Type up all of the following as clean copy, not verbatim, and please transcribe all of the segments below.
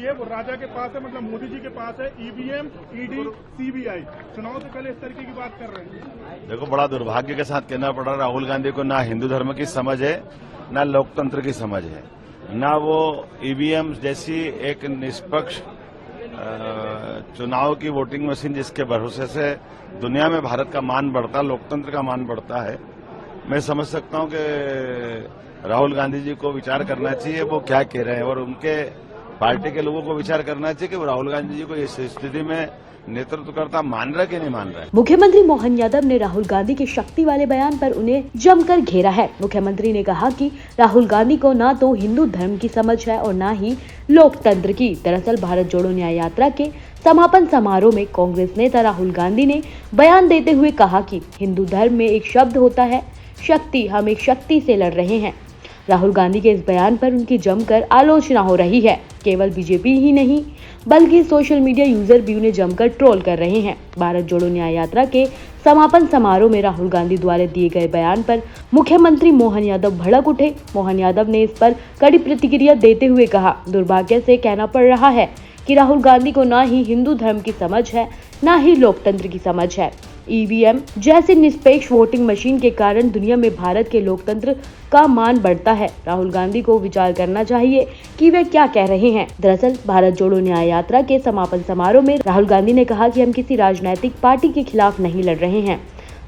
Party है वो राजा के पास है, मतलब मोदी जी के पास है ईवीएम, ईडी, सीबीआई। चुनाव से पहले इस तरीके की बात कर रहे हैं। देखो, बड़ा दुर्भाग्य के साथ कहना पड़ रहा है, राहुल गांधी को ना हिंदू धर्म की समझ है, ना लोकतंत्र की समझ है, ना वो ईवीएम जैसी एक निष्पक्ष चुनाव की वोटिंग मशीन जिसके भरोसे से दुनिया में भारत का मान बढ़ता है, लोकतंत्र का मान बढ़ता है। मैं समझ सकता हूं कि राहुल गांधी जी को विचार करना चाहिए वो क्या कह रहे हैं, और उनके पार्टी के लोगों को विचार करना चाहिए कि वो राहुल गांधी जी को इस स्थिति में नेतृत्वकर्ता मान रहा है कि नहीं मान रहा है। मुख्यमंत्री मोहन यादव ने राहुल गांधी के शक्ति वाले बयान पर उन्हें जमकर घेरा है। मुख्यमंत्री ने कहा कि राहुल गांधी को ना तो हिंदू धर्म की समझ है और ना ही लोकतंत्र की। दरअसल भारत जोड़ो न्याय यात्रा के समापन समारोह में कांग्रेस नेता राहुल गांधी ने बयान देते हुए कहा कि हिंदू धर्म में एक शब्द होता है शक्ति, हम एक शक्ति से लड़ रहे हैं। राहुल गांधी के इस बयान पर उनकी जमकर आलोचना हो रही है। केवल बीजेपी ही नहीं बल्कि सोशल मीडिया यूजर भी उन्हें जमकर ट्रोल कर रहे हैं। भारत जोड़ो न्याय यात्रा के समापन समारोह में राहुल गांधी द्वारा दिए गए बयान पर मुख्यमंत्री मोहन यादव भड़क उठे। मोहन यादव ने इस पर कड़ी प्रतिक्रिया देते हुए कहा, दुर्भाग्य से कहना पड़ रहा है कि राहुल गांधी को ना ही हिंदू धर्म की समझ है, ना ही लोकतंत्र की समझ है। ईवीएम जैसी निष्पक्ष वोटिंग मशीन के कारण दुनिया में भारत के लोकतंत्र का मान बढ़ता है। राहुल गांधी को विचार करना चाहिए कि वे क्या कह रहे हैं। दरअसल भारत जोड़ो न्याय यात्रा के समापन समारोह में राहुल गांधी ने कहा कि हम किसी राजनीतिक पार्टी के खिलाफ नहीं लड़ रहे हैं,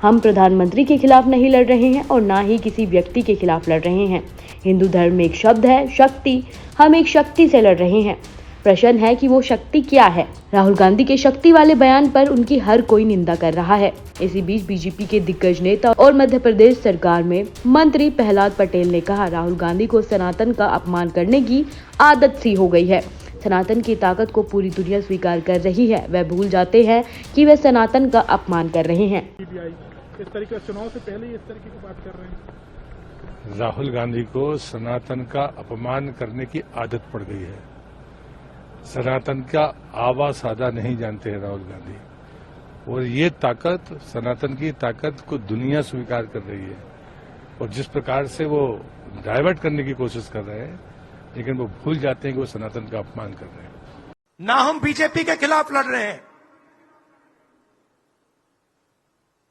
हम प्रधानमंत्री के खिलाफ नहीं लड़ रहे हैं और ना ही किसी व्यक्ति के खिलाफ लड़ रहे हैं। हिंदू धर्म में एक शब्द है शक्ति, हम एक शक्ति से लड़ रहे हैं। प्रश्न है कि वो शक्ति क्या है। राहुल गांधी के शक्ति वाले बयान पर उनकी हर कोई निंदा कर रहा है। इसी बीच बीजेपी के दिग्गज नेता और मध्य प्रदेश सरकार में मंत्री प्रहलाद पटेल ने कहा, राहुल गांधी को सनातन का अपमान करने की आदत सी हो गई है। सनातन की ताकत को पूरी दुनिया स्वीकार कर रही है, वह भूल जाते हैं कि वे सनातन का अपमान कर रहे हैं। इस तरीके चुनाव से पहले इस तरीके की बात कर रहे हैं। राहुल गांधी को सनातन का अपमान करने की आदत पड़ गई है। सनातन का आवा सादा नहीं जानते हैं राहुल गांधी, और ये ताकत, सनातन की ताकत को दुनिया स्वीकार कर रही है। और जिस प्रकार से वो डाइवर्ट करने की कोशिश कर रहे हैं, लेकिन वो भूल जाते हैं कि वो सनातन का अपमान कर रहे हैं। ना हम बीजेपी के खिलाफ लड़ रहे हैं,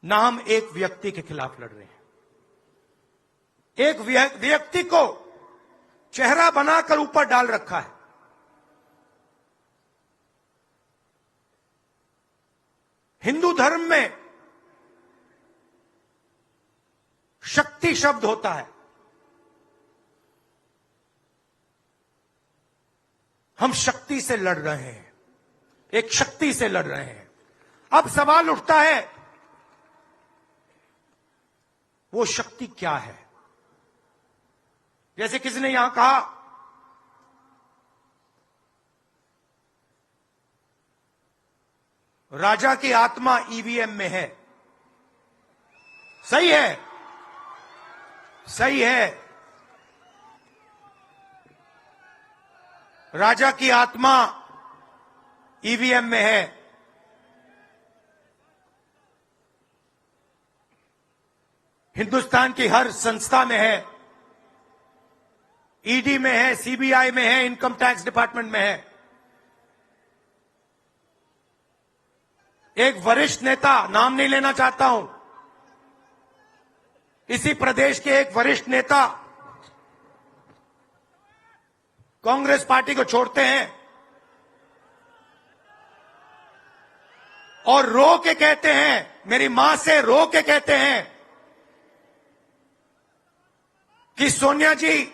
ना हम एक व्यक्ति के खिलाफ लड़ रहे हैं। एक व्यक्ति को चेहरा बनाकर ऊपर डाल रखा है। हिंदू धर्म में शक्ति शब्द होता है, हम शक्ति से लड़ रहे हैं, एक शक्ति से लड़ रहे हैं। अब सवाल उठता है वो शक्ति क्या है। जैसे किसी ने यहां कहा राजा की आत्मा ईवीएम में है। सही है, सही है। राजा की आत्मा ईवीएम में है। हिंदुस्तान की हर संस्था में है, ईडी में है, सीबीआई में है, इनकम टैक्स डिपार्टमेंट में है। एक वरिष्ठ नेता, नाम नहीं लेना चाहता हूं, इसी प्रदेश के एक वरिष्ठ नेता कांग्रेस पार्टी को छोड़ते हैं और रो के कहते हैं, मेरी मां से रो के कहते हैं कि सोनिया जी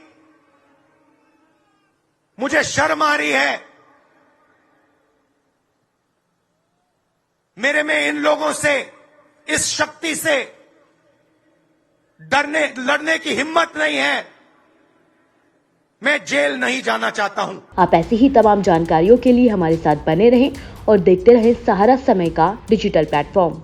मुझे शर्म आ रही है, मेरे में इन लोगों से, इस शक्ति से लड़ने की हिम्मत नहीं है, मैं जेल नहीं जाना चाहता हूं। आप ऐसी ही तमाम जानकारियों के लिए हमारे साथ बने रहें और देखते रहें सहारा समय का डिजिटल प्लेटफॉर्म।